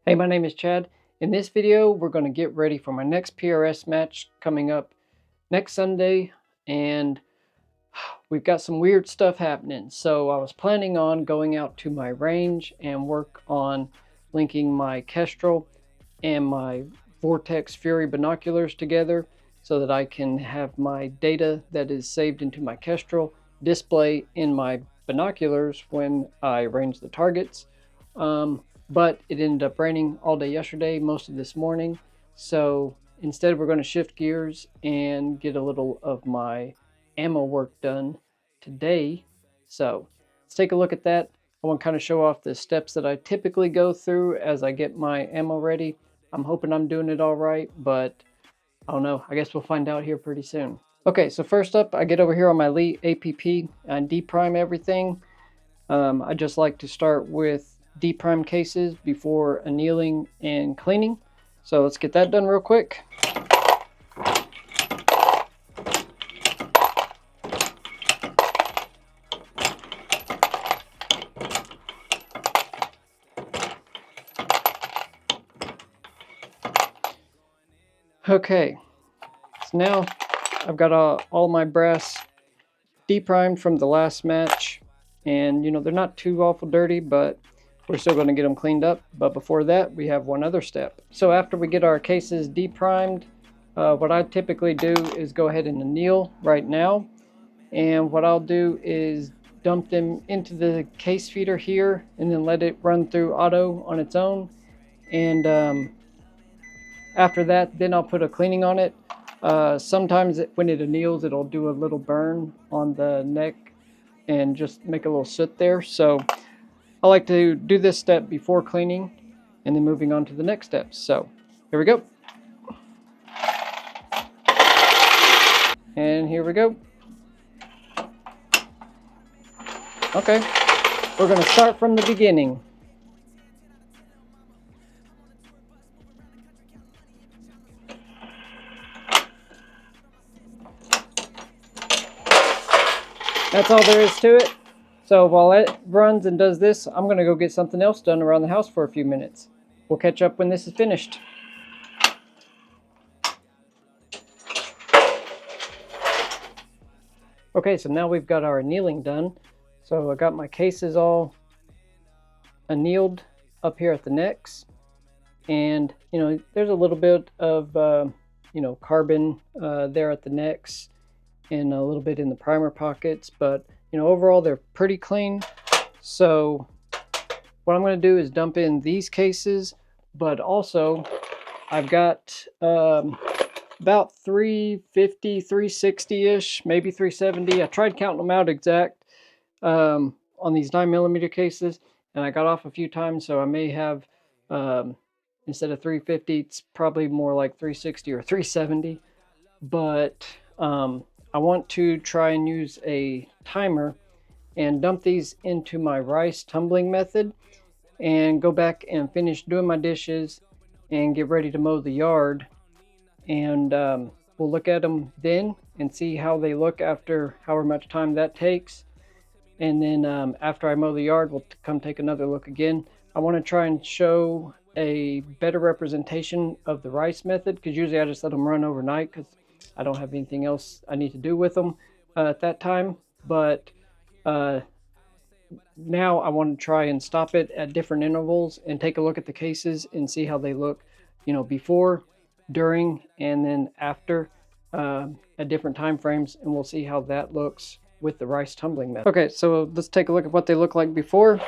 Hey, my name is Chad. In this video, we're going to get ready for my next PRS match coming up next Sunday, and we've got some weird stuff happening. So I was planning on going out to my range and work on linking my Kestrel and my Vortex Fury binoculars together so that I can have my data that is saved into my Kestrel display in my binoculars when I range the targets. But it ended up raining all day yesterday, most of this morning. So instead, we're going to shift gears and get a little of my ammo work done today. So let's take a look at that. I want to kind of show off the steps that I typically go through as I get my ammo ready. I'm hoping I'm doing it all right, but I don't know. I guess we'll find out here pretty soon. Okay, so first up, I get over here on my Lee APP and deprime everything. I just like to start with deprime cases before annealing and cleaning. So let's get that done real quick. Okay, so now I've got all my brass deprimed from the last match, and you know, they're not too awful dirty, but we're still going to get them cleaned up. But before that, we have one other step. So after we get our cases deprimed, what I typically do is go ahead and anneal right now. And what I'll do is dump them into the case feeder here and then let it run through auto on its own. And after that, then I'll put a cleaning on it. Sometimes when it anneals, it'll do a little burn on the neck and just make a little soot there. So I like to do this step before cleaning and then moving on to the next steps. So here we go. And here we go. Okay, we're going to start from the beginning. That's all there is to it. So while it runs and does this, I'm going to go get something else done around the house for a few minutes. We'll catch up when this is finished. Okay, so now we've got our annealing done. So I got my cases all annealed up here at the necks. And, you know, there's a little bit of, carbon there at the necks and a little bit in the primer pockets. But, you know, overall, they're pretty clean. So what I'm going to do is dump in these cases, but also I've got about 350, 360-ish, maybe 370. I tried counting them out exact on these 9mm cases, and I got off a few times, so I may have, instead of 350, it's probably more like 360 or 370. But I want to try and use a timer and dump these into my rice tumbling method and go back and finish doing my dishes and get ready to mow the yard. And we'll look at them then and see how they look after however much time that takes. And then after I mow the yard, we'll come take another look again. I want to try and show a better representation of the rice method, because usually I just let them run overnight because I don't have anything else I need to do with them at that time. But now I want to try and stop it at different intervals and take a look at the cases and see how they look, you know, before, during, and then after at different time frames, and we'll see how that looks with the rice tumbling method. Okay, so let's take a look at what they look like before.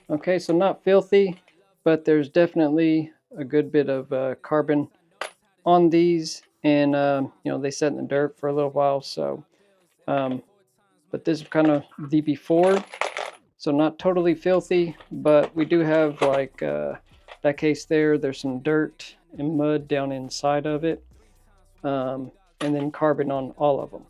Okay, so not filthy, but there's definitely a good bit of carbon on these, and you know, they sat in the dirt for a little while. So but this is kind of the before, so not totally filthy, but we do have, like that case there, there's some dirt and mud down inside of it, and then carbon on all of them.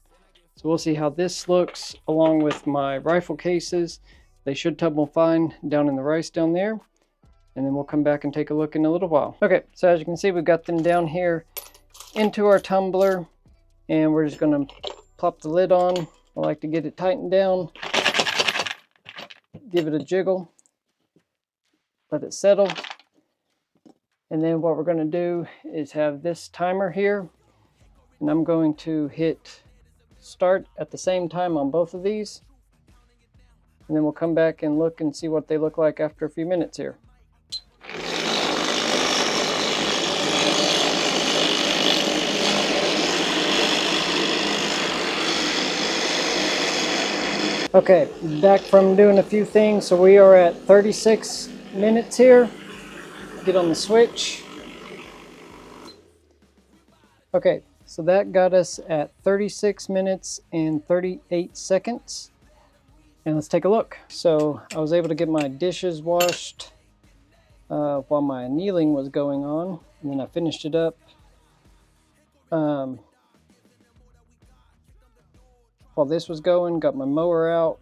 So we'll see how this looks along with my rifle cases. They should tumble fine down in the rice down there, and then we'll come back and take a look in a little while. Okay, so as you can see, we've got them down here into our tumbler, and we're just going to plop the lid on. I like to get it tightened down, give it a jiggle, let it settle. And then what we're going to do is have this timer here, and I'm going to hit start at the same time on both of these, and then we'll come back and look and see what they look like after a few minutes here. Okay, back from doing a few things. So we are at 36 minutes here. Get on the switch. Okay, so that got us at 36 minutes and 38 seconds. And let's take a look. So I was able to get my dishes washed while my annealing was going on. And then I finished it up. While this was going, got my mower out,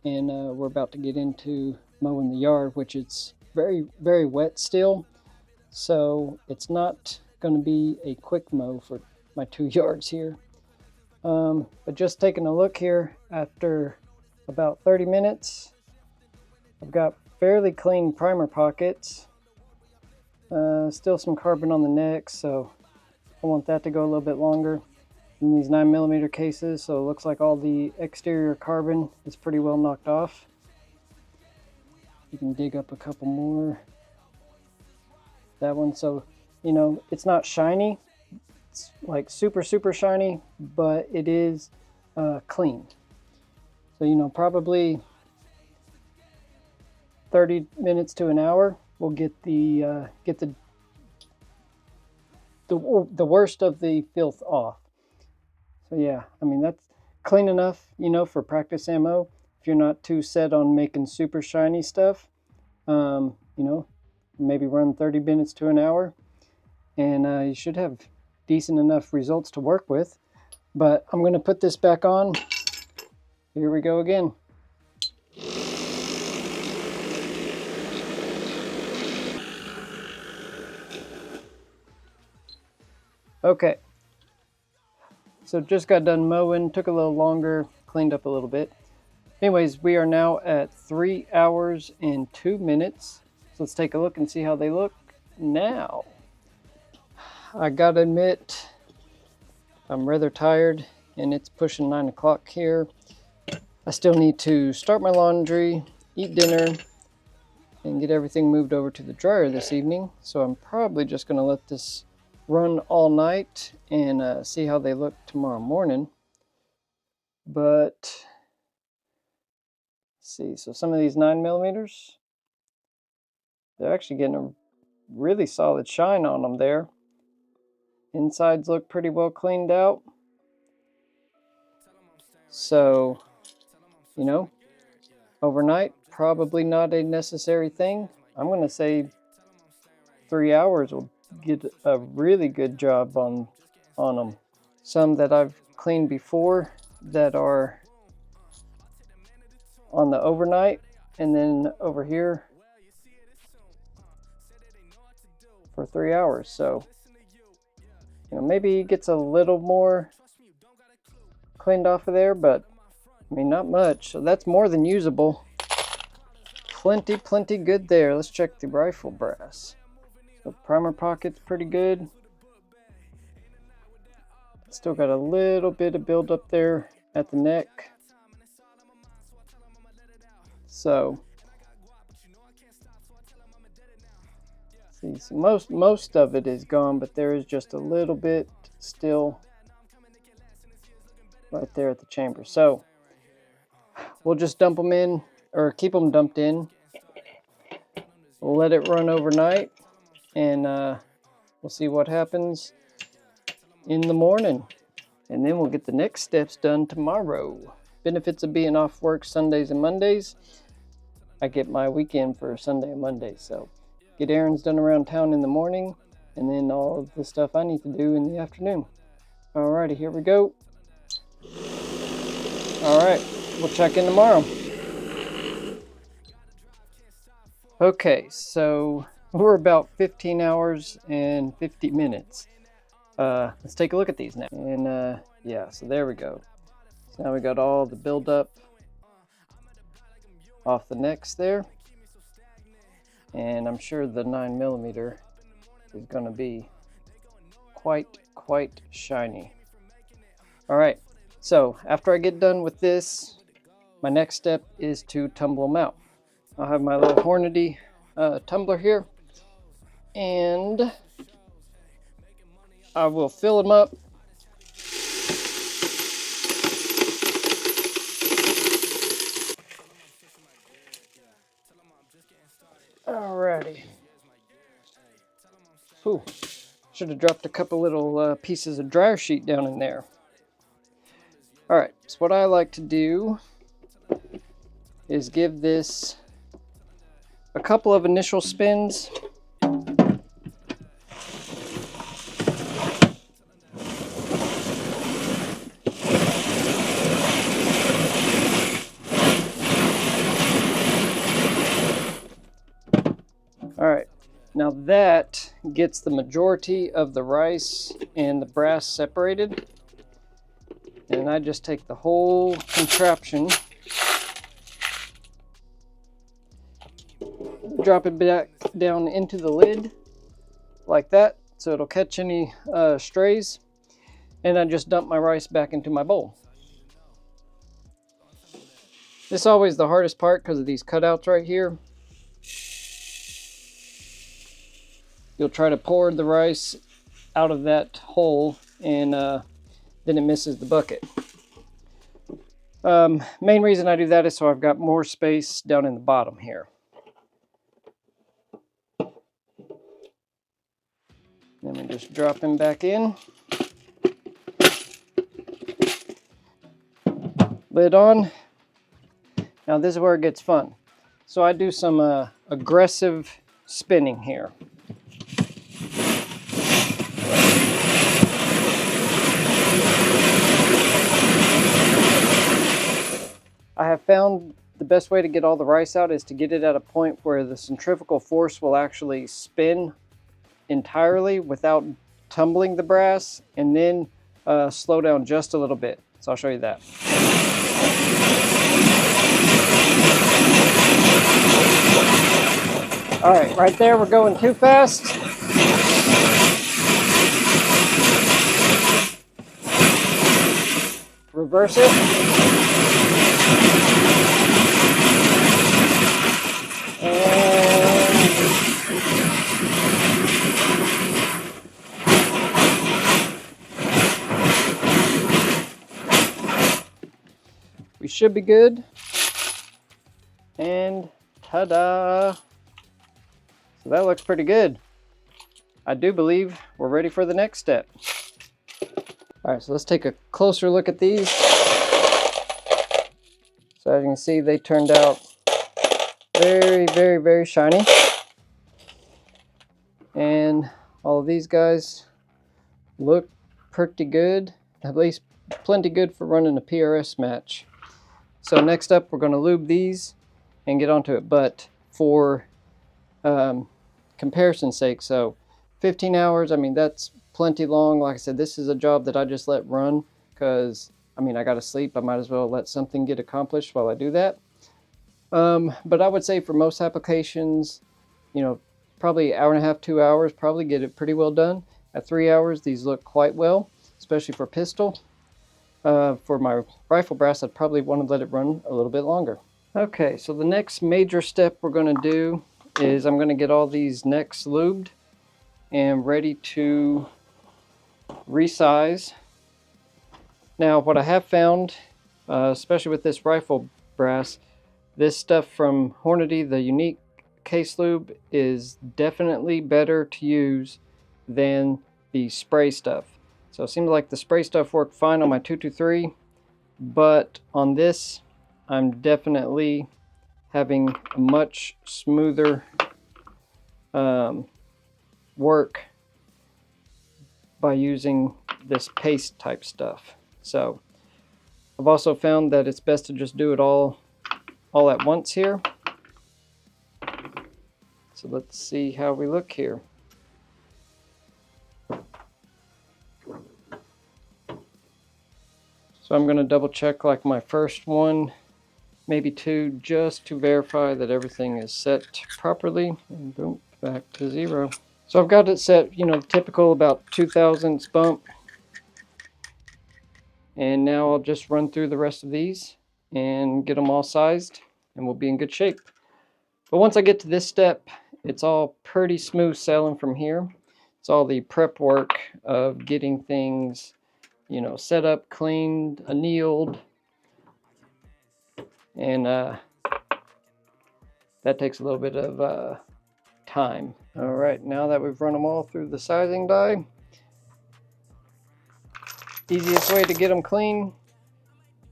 and we're about to get into mowing the yard, which it's very, very wet still. So it's not going to be a quick mow for my 2 yards here. But just taking a look here after about 30 minutes, I've got fairly clean primer pockets. Still some carbon on the neck, so I want that to go a little bit longer. In these 9mm cases, so it looks like all the exterior carbon is pretty well knocked off. You can dig up a couple more. That one, so you know, it's not shiny, it's like super shiny, but it is clean. So you know, probably 30 minutes to an hour we'll get the worst of the filth off. So yeah, I mean, that's clean enough, you know, for practice ammo. If you're not too set on making super shiny stuff, you know, maybe run 30 minutes to an hour, and you should have decent enough results to work with. But I'm going to put this back on. Here we go again. Okay. So just got done mowing, took a little longer, cleaned up a little bit. Anyways, we are now at 3 hours and 2 minutes. So let's take a look and see how they look now. I gotta admit, I'm rather tired, and it's pushing 9 o'clock here. I still need to start my laundry, eat dinner, and get everything moved over to the dryer this evening. So I'm probably just gonna let this run all night and see how they look tomorrow morning. But let's see, so some of these 9mm, they're actually getting a really solid shine on them there. Insides look pretty well cleaned out. So, you know, overnight, probably not a necessary thing. I'm going to say 3 hours will get a really good job on them. Some that I've cleaned before that are on the overnight, and then over here for 3 hours. So, you know, maybe it gets a little more cleaned off of there, but I mean, not much. So that's more than usable. Plenty good there. Let's check the rifle brass. So primer pocket's pretty good. Still got a little bit of buildup there at the neck. So, see, so most of it is gone, but there is just a little bit still right there at the chamber. So we'll just dump them in, or keep them dumped in. We'll let it run overnight, and we'll see what happens in the morning. And then we'll get the next steps done tomorrow. Benefits of being off work Sundays and Mondays. I get my weekend for Sunday and Monday. So get errands done around town in the morning, and then all of the stuff I need to do in the afternoon. Alrighty, here we go. Alright, we'll check in tomorrow. Okay, so we're about 15 hours and 50 minutes. Let's take a look at these now. And yeah, so there we go. So now we got all the buildup off the necks there. and I'm sure the 9mm is going to be quite shiny. All right, so after I get done with this, my next step is to tumble them out. I'll have my little Hornady tumbler here, and I will fill them up. Alrighty. Whew. Should have dropped a couple little pieces of dryer sheet down in there. Alright, so what I like to do is give this a couple of initial spins. Alright, now that gets the majority of the rice and the brass separated. And I just take the whole contraption, drop it back down into the lid like that, so it'll catch any strays, and I just dump my rice back into my bowl. This is always the hardest part because of these cutouts right here. You'll try to pour the rice out of that hole, and then it misses the bucket. Main reason I do that is so I've got more space down in the bottom here. Then we just drop him back in. Lid on. Now this is where it gets fun. So I do some aggressive spinning here. I have found the best way to get all the rice out is to get it at a point where the centrifugal force will actually spin entirely without tumbling the brass, and then slow down just a little bit. So I'll show you that. All right, right there we're going too fast. Reverse it. We should be good. And ta-da! So that looks pretty good. I do believe we're ready for the next step. All right, so let's take a closer look at these. So as you can see, they turned out very shiny. And all of these guys look pretty good, at least plenty good for running a PRS match. So next up, we're going to lube these and get onto it. But for comparison's sake, so 15 hours, I mean, that's plenty long. Like I said, this is a job that I just let run because, I mean, I got to sleep. I might as well let something get accomplished while I do that. But I would say for most applications, you know, probably hour and a half, 2 hours, probably get it pretty well done. At 3 hours, these look quite well, especially for pistol. For my rifle brass, I'd probably want to let it run a little bit longer. Okay, so the next major step we're going to do is I'm going to get all these necks lubed and ready to resize. Now, what I have found, especially with this rifle brass, this stuff from Hornady, the unique case lube, is definitely better to use than the spray stuff. So it seems like the spray stuff worked fine on my 223, but on this, I'm definitely having a much smoother work by using this paste type stuff. So I've also found that it's best to just do it all at once here. So let's see how we look here. So I'm going to double check, like my first one maybe 2, just to verify that everything is set properly. And boom, back to 0. So I've got it set, you know, typical about 2 thousandths bump. And now I'll just run through the rest of these and get them all sized, and we'll be in good shape. But once I get to this step, it's all pretty smooth sailing from here. It's all the prep work of getting things, you know, set up, cleaned, annealed, and that takes a little bit of time. All right, now that we've run them all through the sizing die, easiest way to get them clean,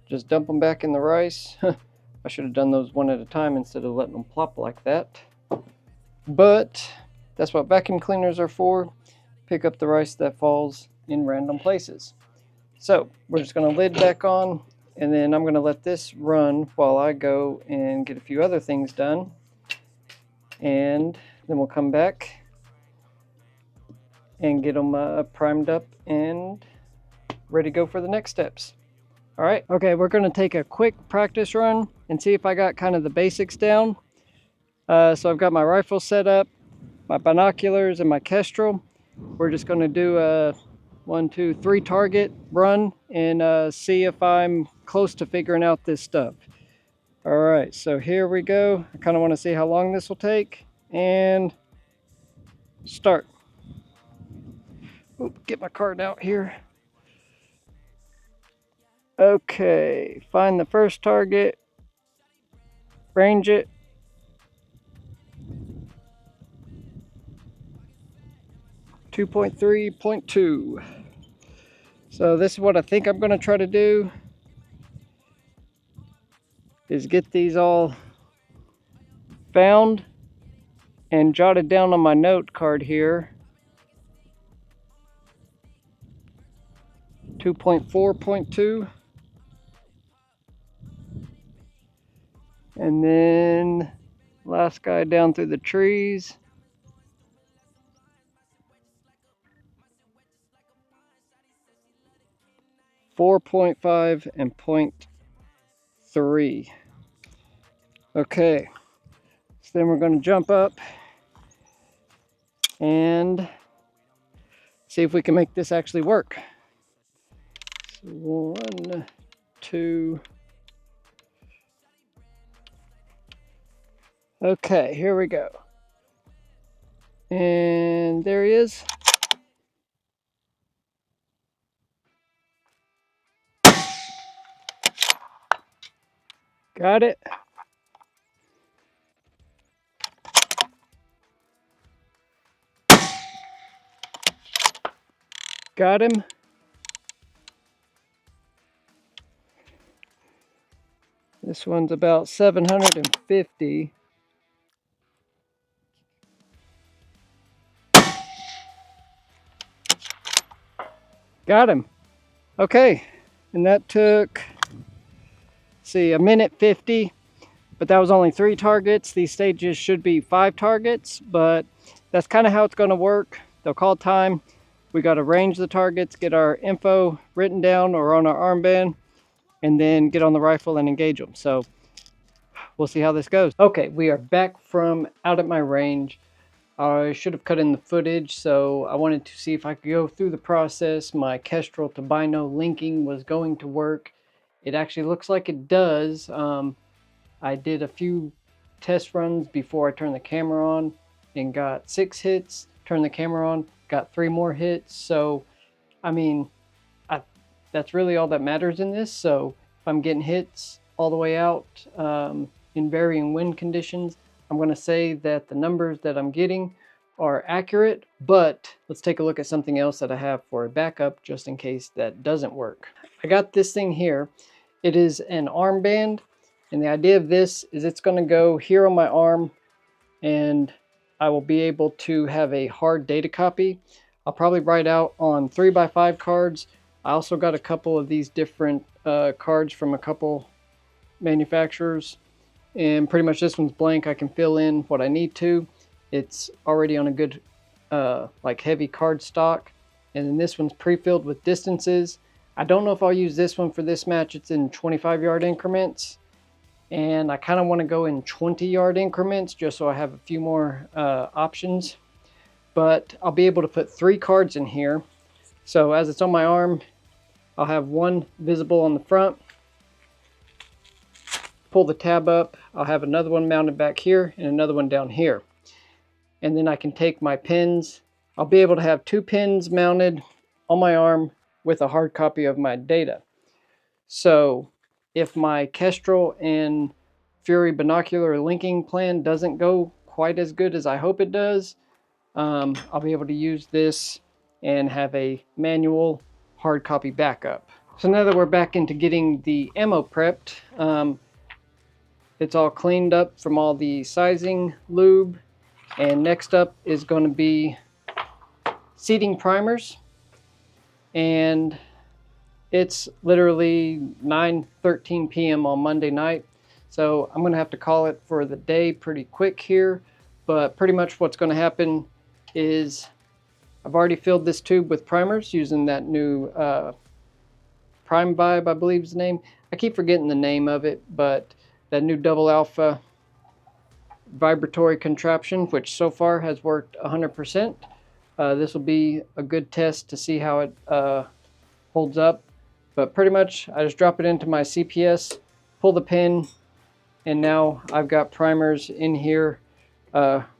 just dump them back in the rice. I should have done those one at a time instead of letting them plop like that. But that's what vacuum cleaners are for. Pick up the rice that falls in random places. So we're just going to lid back on, and then I'm going to let this run while I go and get a few other things done. And then we'll come back and get them primed up and ready to go for the next steps. All right, okay, we're going to take a quick practice run and see if I got kind of the basics down. So I've got my rifle set up, my binoculars, and my Kestrel. We're just going to do a 1, 2, 3 target run and see if I'm close to figuring out this stuff. All right, so here we go. I kind of want to see how long this will take, and start. Oop, get my card out here. Okay, find the first target, range it, 2.3.2. So this is what I think I'm going to try to do, is get these all found and jotted down on my note card here. 2.4.2. And then last guy down through the trees. 4.5 and 0.3. Okay, so then we're going to jump up and see if we can make this actually work. So 1, 2. Okay, here we go. And there he is. Got it. Got him. This one's about 750. Got him. Okay, and that took, see, 1:50, but that was only 3 targets. These stages should be 5 targets, but that's kind of how it's going to work. They'll call time. We got to range the targets, get our info written down or on our armband, and then get on the rifle and engage them. So we'll see how this goes. Okay, we are back from out at my range. I should have cut in the footage, so I wanted to see if I could go through the process. My Kestrel to Bino linking was going to work. It actually looks like it does. I did a few test runs before I turned the camera on and got 6 hits. Turned the camera on, got 3 more hits. So, I mean, that's really all that matters in this. So if I'm getting hits all the way out in varying wind conditions, I'm going to say that the numbers that I'm getting are accurate, but let's take a look at something else that I have for a backup just in case that doesn't work. I got this thing here. It is an armband, and the idea of this is it's going to go here on my arm, and I will be able to have a hard data copy. I'll probably write out on 3x5 cards. I also got a couple of these different cards from a couple manufacturers, and pretty much this one's blank. I can fill in what I need to. It's already on a good like heavy card stock, and then this one's pre-filled with distances. I don't know if I'll use this one for this match. It's in 25-yard increments, and I kind of want to go in 20-yard increments just so I have a few more options. But I'll be able to put 3 cards in here. So as it's on my arm, I'll have one visible on the front. Pull the tab up, I'll have another one mounted back here and another one down here. And then I can take my pins. I'll be able to have 2 pins mounted on my arm with a hard copy of my data. So if my Kestrel and Fury binocular linking plan doesn't go quite as good as I hope it does, I'll be able to use this and have a manual hard copy backup. So now that we're back into getting the ammo prepped, it's all cleaned up from all the sizing lube, and next up is going to be seating primers. And it's literally 9:13 p.m. on Monday night, so I'm going to have to call it for the day pretty quick here. But pretty much what's going to happen is I've already filled this tube with primers using that new Prime Vibe, I believe is the name. I keep forgetting the name of it, but that new double alpha vibratory contraption, which so far has worked 100%. This will be a good test to see how it holds up. But pretty much I just drop it into my CPS, pull the pin, and now I've got primers in here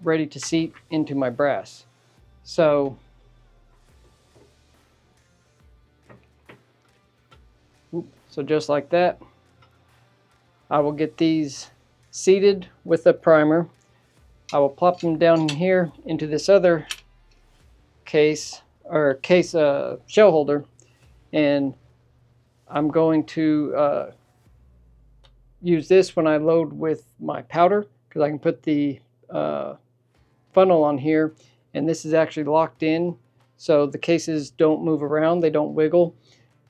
ready to seat into my brass. So just like that, I will get these seated with a primer. I will plop them down here into this other case, or shell holder, and I'm going to use this when I load with my powder, because I can put the funnel on here, and this is actually locked in, so the cases don't move around, they don't wiggle,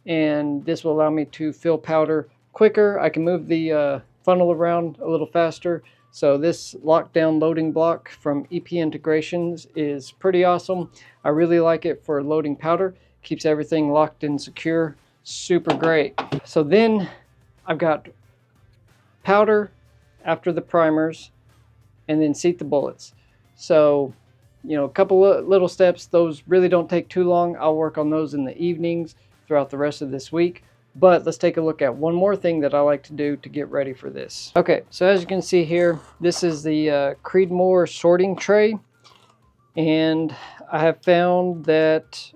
and this will allow me to fill powder quicker. I can move the funnel around a little faster. So this lockdown loading block from EP Integrations is pretty awesome. I really like it for loading powder. Keeps everything locked and secure. Super great. So then I've got powder after the primers, and then seat the bullets. So, you know, a couple of little steps. Those really don't take too long. I'll work on those in the evenings throughout the rest of this week. But let's take a look at one more thing that I like to do to get ready for this. Okay, so as you can see here, this is the Creedmoor sorting tray. And I have found that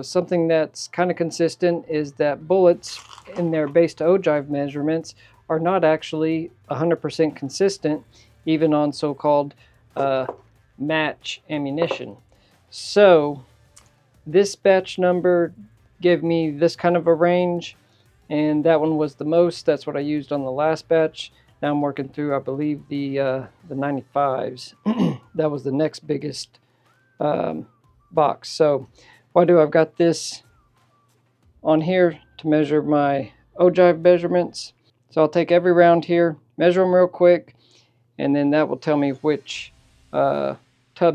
something that's kind of consistent is that bullets in their base to ogive measurements are not actually 100% consistent, even on so-called match ammunition. So this batch number gave me this kind of a range, and that one was the most. That's what I used on the last batch. Now I'm working through, I believe, the 95s. That was the next biggest box. So what I do, I've got this on here to measure my ogive measurements. So I'll take every round here, measure them real quick, and then that will tell me which tub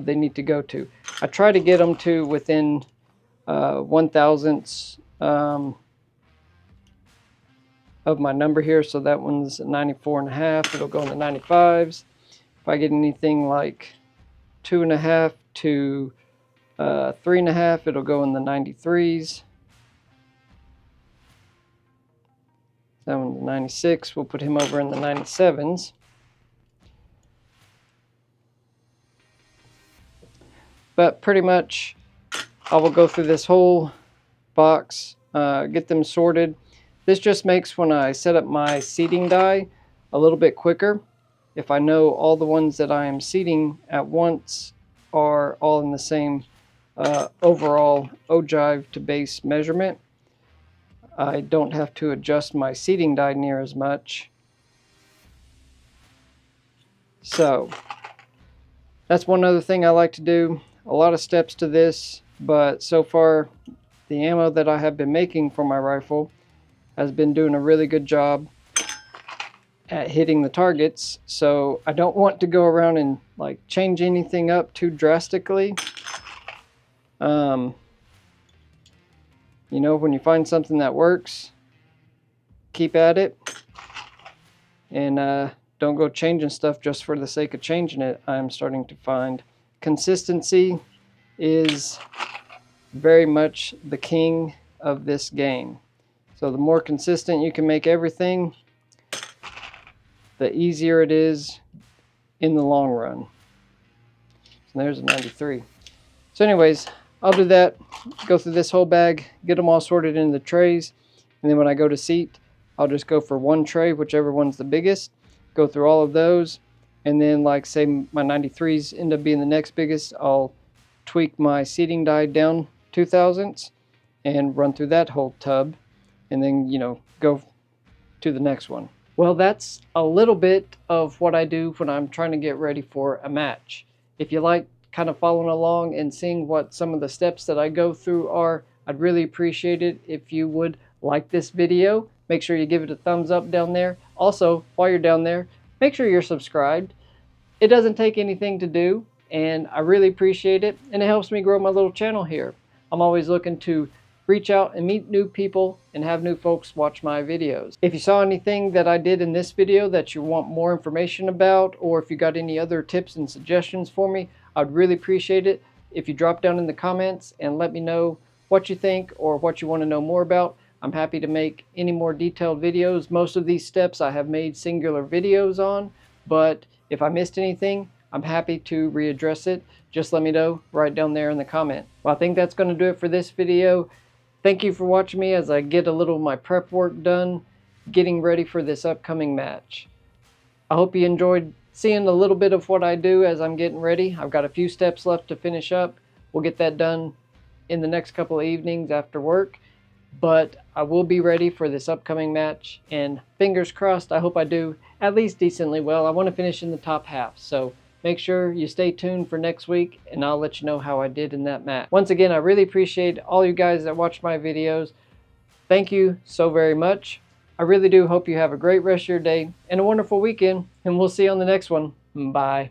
they need to go to. I try to get them to within 1,000ths of my number here. So that one's 94.5. It'll go in the 95s. If I get anything like 2.5 to 3.5, it'll go in the 93s. That one's 96. We'll put him over in the 97s. But pretty much I will go through this whole box, get them sorted. This just makes when I set up my seating die a little bit quicker. If I know all the ones that I am seating at once are all in the same overall ogive to base measurement, I don't have to adjust my seating die near as much. So that's one other thing I like to do. A lot of steps to this, but so far the ammo that I have been making for my rifle has been doing a really good job at hitting the targets. So I don't want to go around and like change anything up too drastically. You know, when you find something that works, keep at it. and don't go changing stuff just for the sake of changing it. I'm starting to find consistency is very much the king of this game. So the more consistent you can make everything, the easier it is in the long run. So there's a 93. So anyways, I'll do that, go through this whole bag, get them all sorted into the trays, and then when I go to seat, I'll just go for one tray, whichever one's the biggest, go through all of those, and then like say my 93s end up being the next biggest, I'll tweak my seating die down 2 thousandths and run through that whole tub, and then, you know, go to the next one. Well, that's a little bit of what I do when I'm trying to get ready for a match. If you like kind of following along and seeing what some of the steps that I go through are, I'd really appreciate it if you would like this video. Make sure you give it a thumbs up down there. Also, while you're down there, make sure you're subscribed. It doesn't take anything to do, and I really appreciate it, and it helps me grow my little channel here. I'm always looking to reach out and meet new people and have new folks watch my videos. If you saw anything that I did in this video that you want more information about, or if you got any other tips and suggestions for me, I'd really appreciate it if you drop down in the comments and let me know what you think or what you want to know more about. I'm happy to make any more detailed videos. Most of these steps I have made singular videos on, but if I missed anything, I'm happy to readdress it. Just let me know right down there in the comment. Well, I think that's going to do it for this video. Thank you for watching me as I get a little of my prep work done, getting ready for this upcoming match. I hope you enjoyed seeing a little bit of what I do as I'm getting ready. I've got a few steps left to finish up. We'll get that done in the next couple of evenings after work, but I will be ready for this upcoming match, and fingers crossed, I hope I do at least decently well. I want to finish in the top half, so make sure you stay tuned for next week, and I'll let you know how I did in that match. Once again, I really appreciate all you guys that watch my videos. Thank you so very much. I really do hope you have a great rest of your day and a wonderful weekend, and we'll see you on the next one. Bye.